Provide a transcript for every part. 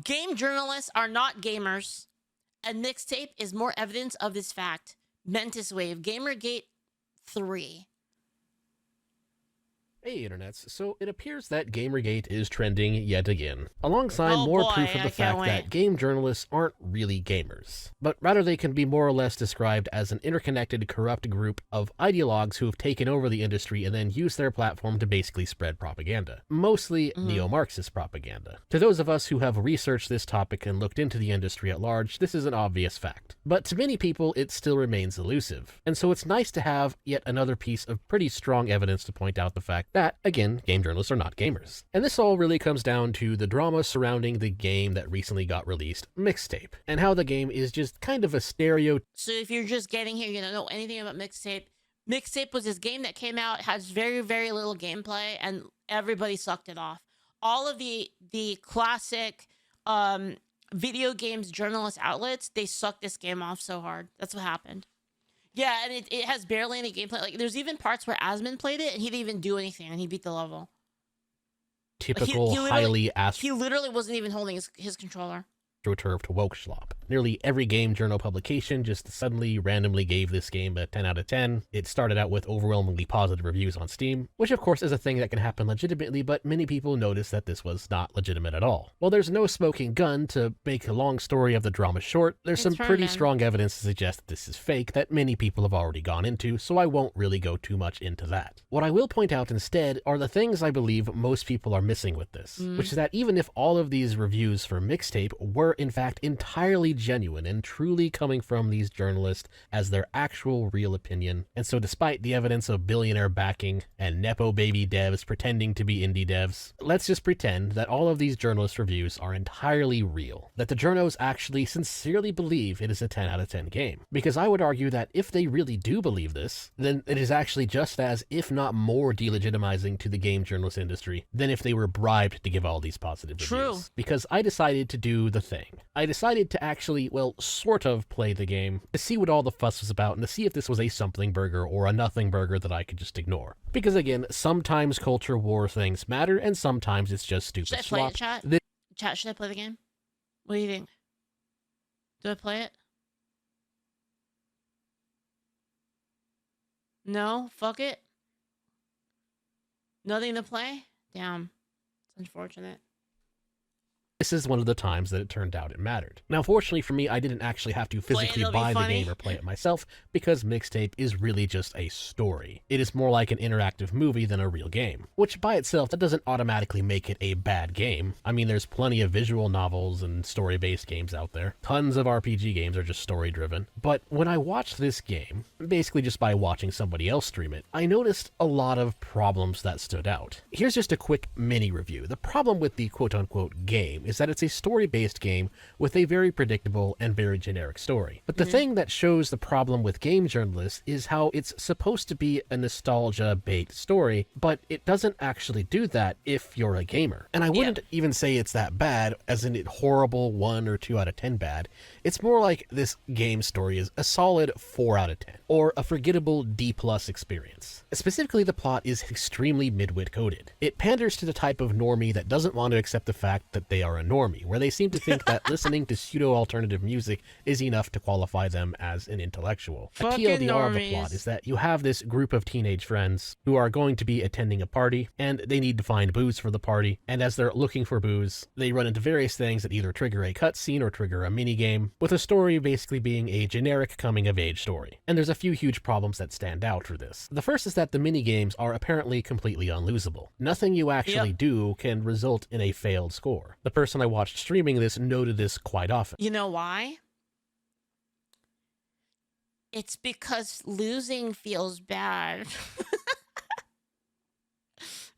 Game journalists are not gamers, and Mixtape is more evidence of this fact. Mentis Wave, Gamergate 3. Hey internets, so it appears that Gamergate is trending yet again, alongside Oh more boy, proof of I the can't fact that wait. game journalists aren't really gamers, but rather they can be more or less described as an interconnected, corrupt group of ideologues who have taken over the industry and then used their platform to basically spread propaganda, mostly neo-Marxist propaganda. To those of us who have researched this topic and looked into the industry at large, this is an obvious fact, but to many people it still remains elusive, and so it's nice to have yet another piece of pretty strong evidence to point out the fact that, again, game journalists are not gamers. And this all really comes down to the drama surrounding the game that recently got released, Mixtape, and how the game is just kind of a stereo. So if you're just getting here, you don't know anything about Mixtape. Mixtape was this game that came out, has very, very little gameplay, and everybody sucked it off. All of the classic video games journalist outlets, they sucked this game off so hard. That's what happened. Yeah, and it has barely any gameplay. Like, there's even parts where Asmon played it, and he didn't even do anything, and he beat the level. Typical, he literally wasn't even holding his controller. AstroTurf to Wokschlop. Nearly every game journal publication just suddenly randomly gave this game a 10 out of 10. It started out with overwhelmingly positive reviews on Steam, which of course is a thing that can happen legitimately, but many people noticed that this was not legitimate at all. While there's no smoking gun to make a long story of the drama short, there's some pretty strong evidence to suggest that this is fake that many people have already gone into, so I won't really go too much into that. What I will point out instead are the things I believe most people are missing with this, which is that even if all of these reviews for Mixtape were in fact entirely genuine and truly coming from these journalists as their actual real opinion, and so despite the evidence of billionaire backing and nepo baby devs pretending to be indie devs, let's just pretend that all of these journalist reviews are entirely real, that the journos actually sincerely believe it is a 10 out of 10 game. Because I would argue that if they really do believe this, then it is actually just as, if not more, delegitimizing to the game journalist industry than if they were bribed to give all these positive reviews. Because I decided to do the thing. I decided to actually, well, sort of play the game, to see what all the fuss was about and to see if this was a something burger or a nothing burger that I could just ignore. Because again, sometimes culture war things matter and sometimes it's just stupid slop. Should I play it, chat? Chat, should I play the game? What do you think? Do I play it? No? Fuck it? Nothing to play? Damn. It's unfortunate. This is one of the times that it turned out it mattered. Now, fortunately for me, I didn't actually have to physically buy the game or play it myself, because Mixtape is really just a story. It is more like an interactive movie than a real game, which by itself, that doesn't automatically make it a bad game. I mean, there's plenty of visual novels and story-based games out there. Tons of RPG games are just story-driven. But when I watched this game, basically just by watching somebody else stream it, I noticed a lot of problems that stood out. Here's just a quick mini review. The problem with the quote-unquote game is that it's a story-based game with a very predictable and very generic story. But the thing that shows the problem with game journalists is how it's supposed to be a nostalgia-bait story, but it doesn't actually do that if you're a gamer. And I wouldn't even say it's that bad, as in it horrible 1 or 2 out of 10 bad. It's more like this game story is a solid 4 out of 10, or a forgettable D+ experience. Specifically, the plot is extremely midwit coded. It panders to the type of normie that doesn't want to accept the fact that they are a normie, where they seem to think that listening to pseudo-alternative music is enough to qualify them as an intellectual. A TLDR of the plot is that you have this group of teenage friends who are going to be attending a party, and they need to find booze for the party, and as they're looking for booze, they run into various things that either trigger a cutscene or trigger a minigame, with the story basically being a generic coming-of-age story. And there's a few huge problems that stand out for this. The first is that the minigames are apparently completely unlosable. Nothing you actually do can result in a failed score. The person I watched streaming this noted this quite often. You know why? It's because losing feels bad.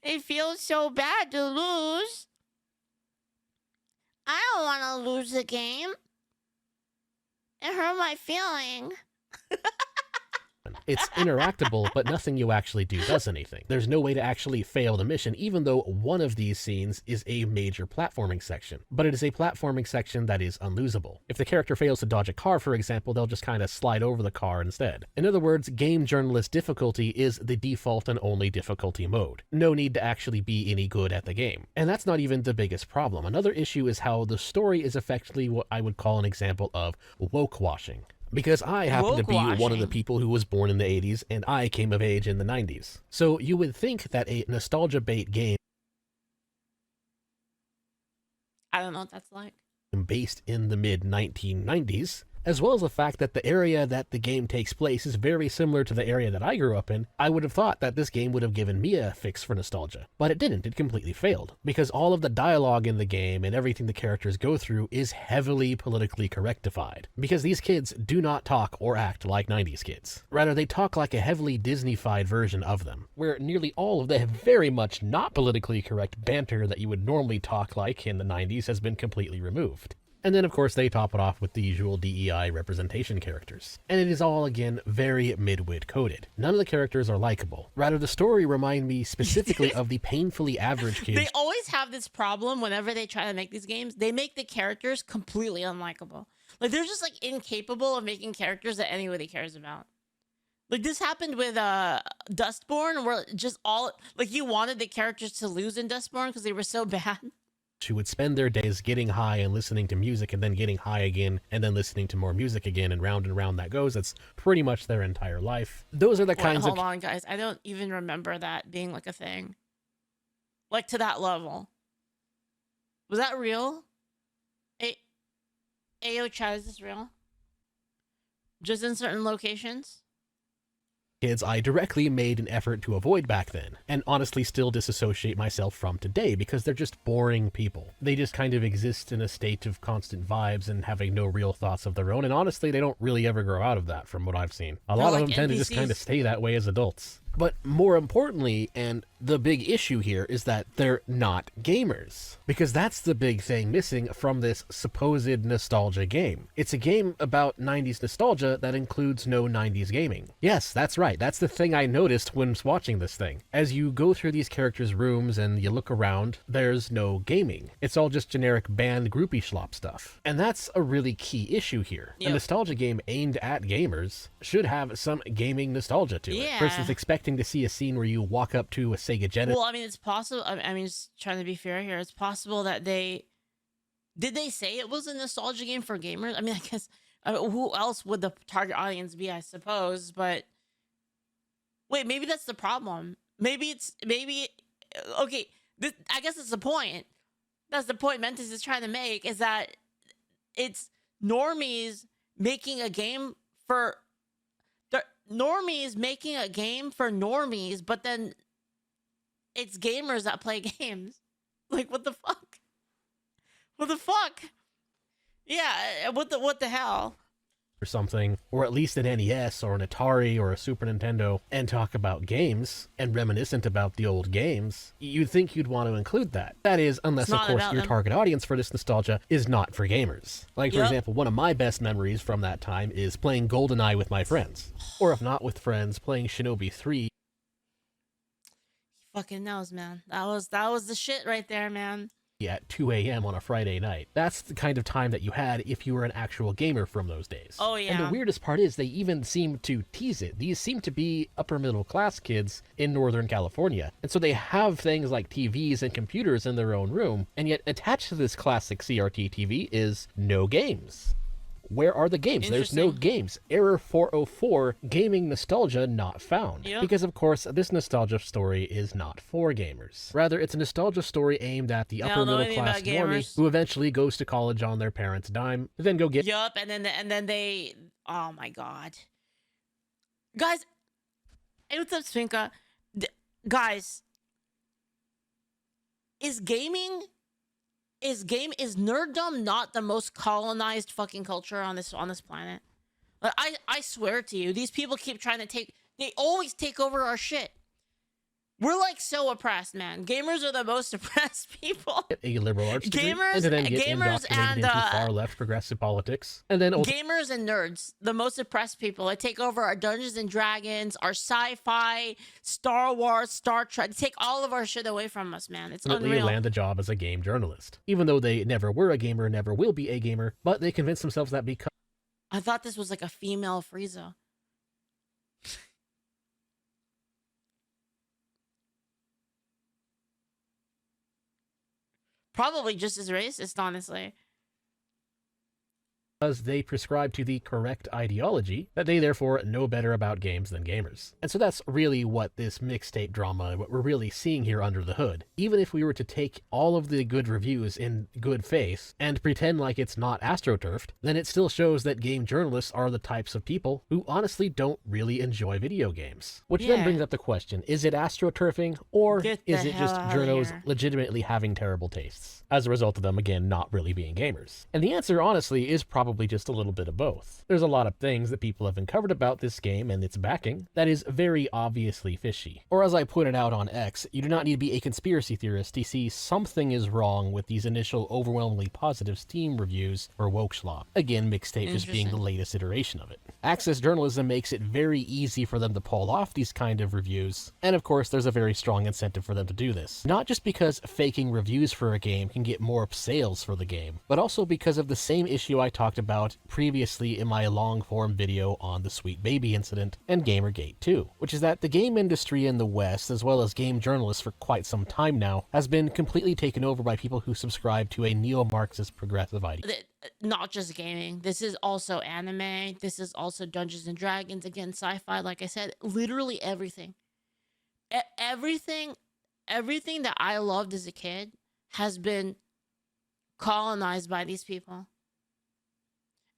It feels so bad to lose. I don't want to lose the game. It hurt my feeling. It's interactable, but nothing you actually do does anything. There's no way to actually fail the mission, even though one of these scenes is a major platforming section. But it is a platforming section that is unlosable. If the character fails to dodge a car, for example, they'll just kind of slide over the car instead. In other words, game journalist difficulty is the default and only difficulty mode. No need to actually be any good at the game. And that's not even the biggest problem. Another issue is how the story is effectively what I would call an example of woke washing. Because I happen to be one of the people who was born in the 80s, and I came of age in the 90s. So you would think that a nostalgia bait game I don't know what that's like. Based in the mid-1990s, as well as the fact that the area that the game takes place is very similar to the area that I grew up in, I would have thought that this game would have given me a fix for nostalgia. But it didn't. It completely failed. Because all of the dialogue in the game and everything the characters go through is heavily politically correctified. Because these kids do not talk or act like 90s kids. Rather, they talk like a heavily Disney-fied version of them, where nearly all of the very much not politically correct banter that you would normally talk like in the 90s has been completely removed. And then, of course, they top it off with the usual DEI representation characters. And it is all, again, very mid-wit coded. None of the characters are likable. Rather, the story remind me specifically of the painfully average kids. They always have this problem whenever they try to make these games. They make the characters completely unlikable. Like, they're just, like, incapable of making characters that anybody cares about. Like, this happened with Dustborn, where just all... Like, you wanted the characters to lose in Dustborn because they were so bad. Who would spend their days getting high and listening to music and then getting high again and then listening to more music again, and round that goes. That's pretty much their entire life. Those are the kinds of... Hold on, guys. I don't even remember that being like a thing. Like, to that level. Was that real? Ayo chat, is this real? Just in certain locations? Kids I directly made an effort to avoid back then, and honestly still disassociate myself from today, because they're just boring people. They just kind of exist in a state of constant vibes and having no real thoughts of their own, and honestly they don't really ever grow out of that from what I've seen. A lot of them tend to just kind of stay that way as adults. But more importantly, and the big issue here, is that they're not gamers. Because that's the big thing missing from this supposed nostalgia game. It's a game about 90s nostalgia that includes no 90s gaming. Yes, that's right. That's the thing I noticed when watching this thing. As you go through these characters' rooms and you look around, there's no gaming. It's all just generic band groupie schlop stuff. And that's a really key issue here. Yep. A nostalgia game aimed at gamers should have some gaming nostalgia to it. Versus expecting to see a scene where you walk up to a Sega Genesis. Well, I mean, it's possible. I mean, just trying to be fair here. It's possible that did they say it was a nostalgia game for gamers? I mean, I guess who else would the target audience be? I suppose, but wait, maybe that's the problem. Maybe okay. I guess that's the point. That's the point Mentis is trying to make, is that it's normies making a game for. Normies making a game for normies, but then it's gamers that play games. Like, what the fuck? What the fuck? Yeah, what the hell? Or something, or at least an NES or an Atari or a Super Nintendo, and talk about games and reminiscent about the old games, you'd think you'd want to include that. That is, unless of course your target audience for this nostalgia is not for gamers. Like, for example, one of my best memories from that time is playing GoldenEye with my friends. Or if not with friends, playing Shinobi 3. He fucking knows, man. That was the shit right there, man. At 2 a.m. on a Friday night. That's the kind of time that you had if you were an actual gamer from those days. Oh, yeah. And the weirdest part is they even seem to tease it. These seem to be upper middle class kids in Northern California. And so they have things like TVs and computers in their own room, and yet attached to this classic CRT TV is no games. Where are the games? There's no games. Error 404, gaming nostalgia not found. Yep. Because, of course, this nostalgia story is not for gamers. Rather, it's a nostalgia story aimed at the upper middle class normie who eventually goes to college on their parents' dime, then go get... Yup, and then they... Oh, my God. Guys, hey, what's up, Svinka? Guys, is nerddom not the most colonized fucking culture on this planet? Like, I swear to you, these people keep trying to they always take over our shit. We're like so oppressed, man. Gamers are the most oppressed people. Get a liberal arts degree, and to then get indoctrinated into far left progressive politics, and then gamers and nerds, the most oppressed people. They take over our Dungeons and Dragons, our sci-fi, Star Wars, Star Trek. They take all of our shit away from us, man. It's unreal. Land a job as a game journalist, even though they never were a gamer, never will be a gamer, but they convince themselves that because. I thought this was like a female Frieza. Probably just as racist, honestly. Because they prescribe to the correct ideology, that they therefore know better about games than gamers. And so that's really what this mixtape drama, what we're really seeing here under the hood. Even if we were to take all of the good reviews in good faith and pretend like it's not astroturfed, then it still shows that game journalists are the types of people who honestly don't really enjoy video games. Which then brings up the question, is it astroturfing, or is it just journos legitimately having terrible tastes, as a result of them, again, not really being gamers? And the answer, honestly, is probably just a little bit of both. There's a lot of things that people have uncovered about this game and its backing that is very obviously fishy. Or as I pointed out on X, you do not need to be a conspiracy theorist to see something is wrong with these initial overwhelmingly positive Steam reviews for Wokeschlop. Again, Mixtape just being the latest iteration of it. Access journalism makes it very easy for them to pull off these kind of reviews, and of course there's a very strong incentive for them to do this. Not just because faking reviews for a game can get more sales for the game, but also because of the same issue I talked about previously in my long-form video on the Sweet Baby incident and Gamergate 2, which is that the game industry in the West, as well as game journalists for quite some time now, has been completely taken over by people who subscribe to a neo-Marxist progressive ideology. Not just gaming. This is also anime. This is also Dungeons and Dragons. Again, sci-fi, like I said, literally everything. Everything that I loved as a kid has been colonized by these people.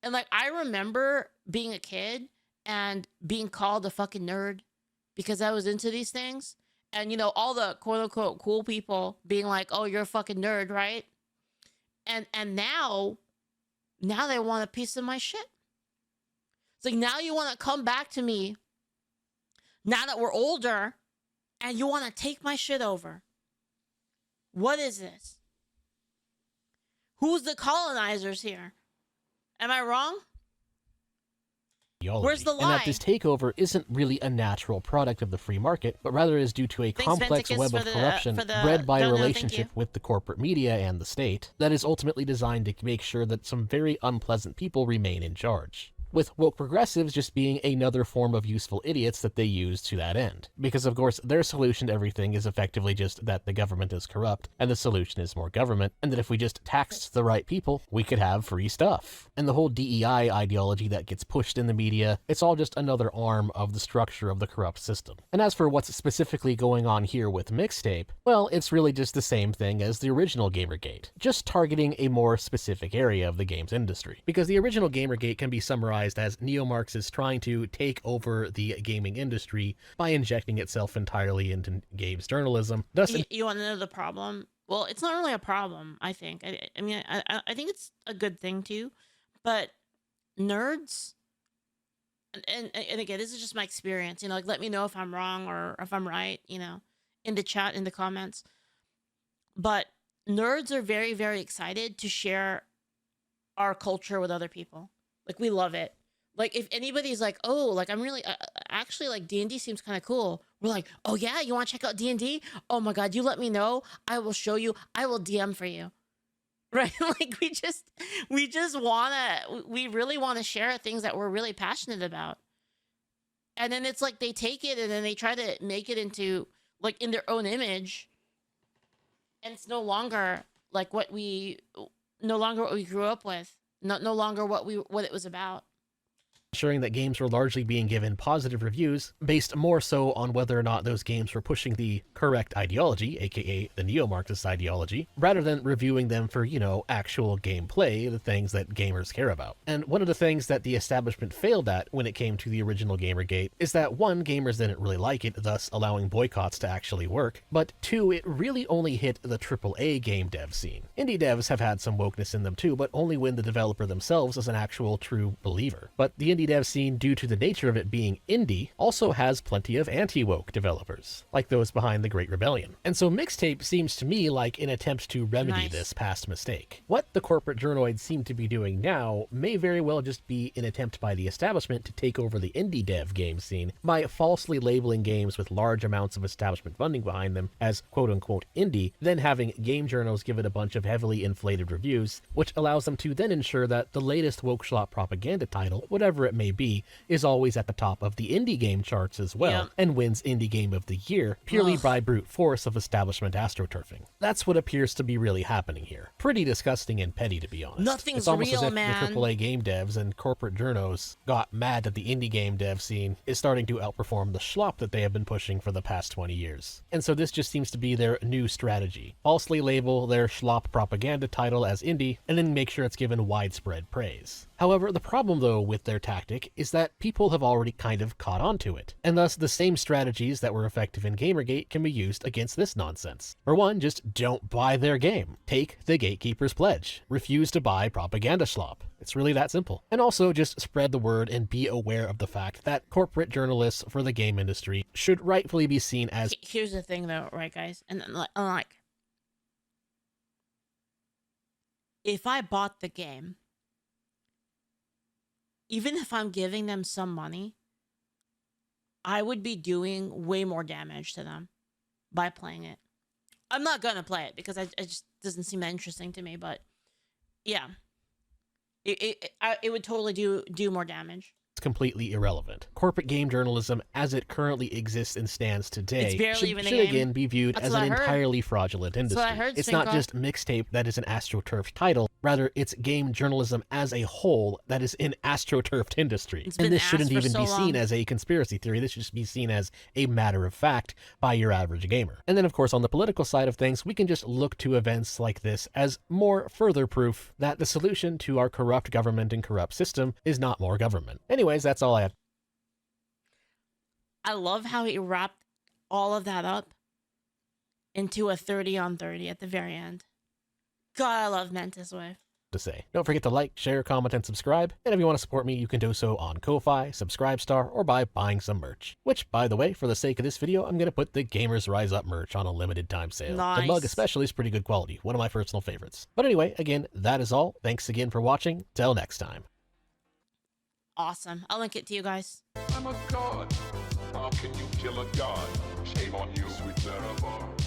And like, I remember being a kid and being called a fucking nerd because I was into these things. And, you know, all the quote unquote cool people being like, oh, you're a fucking nerd, right? And now they want a piece of my shit. It's like, now you want to come back to me now that we're older and you want to take my shit over. What is this? Who's the colonizers here? Am I wrong? Where's the lie? And that this takeover isn't really a natural product of the free market, but rather is due to a complex web of corruption bred by a relationship with the corporate media and the state that is ultimately designed to make sure that some very unpleasant people remain in charge. With woke progressives just being another form of useful idiots that they use to that end. Because of course, their solution to everything is effectively just that the government is corrupt, and the solution is more government, and that if we just taxed the right people, we could have free stuff. And the whole DEI ideology that gets pushed in the media, it's all just another arm of the structure of the corrupt system. And as for what's specifically going on here with Mixtape, well, it's really just the same thing as the original Gamergate, just targeting a more specific area of the games industry. Because the original Gamergate can be summarized as neo-Marxists trying to take over the gaming industry by injecting itself entirely into games journalism. Thus, you want to know the problem? Well, it's not really a problem, I think. I mean, I think it's a good thing too, but nerds, and again, this is just my experience, you know, like, let me know if I'm wrong or if I'm right, you know, in the chat, in the comments. But nerds are very, very excited to share our culture with other people. Like, we love it. Like, if anybody's like, oh, like, I'm really, actually, like, D&D seems kind of cool. We're like, oh, yeah, you want to check out D&D? Oh, my God, you let me know. I will show you. I will DM for you. Right? Like, we really want to share things that we're really passionate about. And then it's like they take it and then they try to make it into, like, in their own image. And it's no longer, like, what we grew up with. No longer what it was about. Ensuring that games were largely being given positive reviews, based more so on whether or not those games were pushing the correct ideology, aka the neo-Marxist ideology, rather than reviewing them for, you know, actual gameplay, the things that gamers care about. And one of the things that the establishment failed at when it came to the original Gamergate is that, one, gamers didn't really like it, thus allowing boycotts to actually work, but two, it really only hit the AAA game dev scene. Indie devs have had some wokeness in them too, but only when the developer themselves is an actual true believer. But the indie indie dev scene, due to the nature of it being indie, also has plenty of anti-woke developers, like those behind the Great Rebellion. And so Mixtape seems to me like an attempt to remedy this past mistake. What the corporate journoids seem to be doing now may very well just be an attempt by the establishment to take over the indie dev game scene by falsely labeling games with large amounts of establishment funding behind them as quote-unquote indie, then having game journals give it a bunch of heavily inflated reviews, which allows them to then ensure that the latest woke schlop propaganda title, whatever it may be, is always at the top of the indie game charts as well, and wins Indie Game of the Year purely by brute force of establishment astroturfing. That's what appears to be really happening here. Pretty disgusting and petty, to be honest. Nothing's it's almost real, as if man. the AAA game devs and corporate journos got mad that the indie game dev scene is starting to outperform the schlop that they have been pushing for the past 20 years. And so this just seems to be their new strategy. Falsely label their schlop propaganda title as indie, and then make sure it's given widespread praise. However, the problem though with their tactic is that people have already kind of caught on to it, and thus the same strategies that were effective in Gamergate can be used against this nonsense. For one, just don't buy their game. Take the gatekeeper's pledge. Refuse to buy propaganda schlop. It's really that simple. And also just spread the word and be aware of the fact that corporate journalists for the game industry should rightfully be seen as... Here's the thing though, right guys? And like, if I bought the game, even if I'm giving them some money, I would be doing way more damage to them by playing it. I'm not gonna play it because it just doesn't seem that interesting to me, but yeah. It would totally do more damage. It's completely irrelevant. Corporate game journalism, as it currently exists and stands today, should again be viewed as an entirely fraudulent industry. It's not just Mixtape that is an astroturfed title, rather it's game journalism as a whole that is an astroturfed industry. And this shouldn't even be seen as a conspiracy theory. This should just be seen as a matter of fact by your average gamer. And then of course on the political side of things, we can just look to events like this as more further proof that the solution to our corrupt government and corrupt system is not more government. Anyways, that's all I had. I love how he wrapped all of that up into a 30-on-30 at the very end. God, I love Mentis Wave. To say. Don't forget to like, share, comment, and subscribe. And if you want to support me, you can do so on Ko-Fi, Subscribestar, or by buying some merch. Which, by the way, for the sake of this video, I'm going to put the Gamers Rise Up merch on a limited time sale. Nice. The mug especially is pretty good quality. One of my personal favorites. But anyway, again, that is all. Thanks again for watching. Till next time. Awesome. I'll link it to you guys. I'm a god. How can you kill a god? Shame on you, sweet Sarah.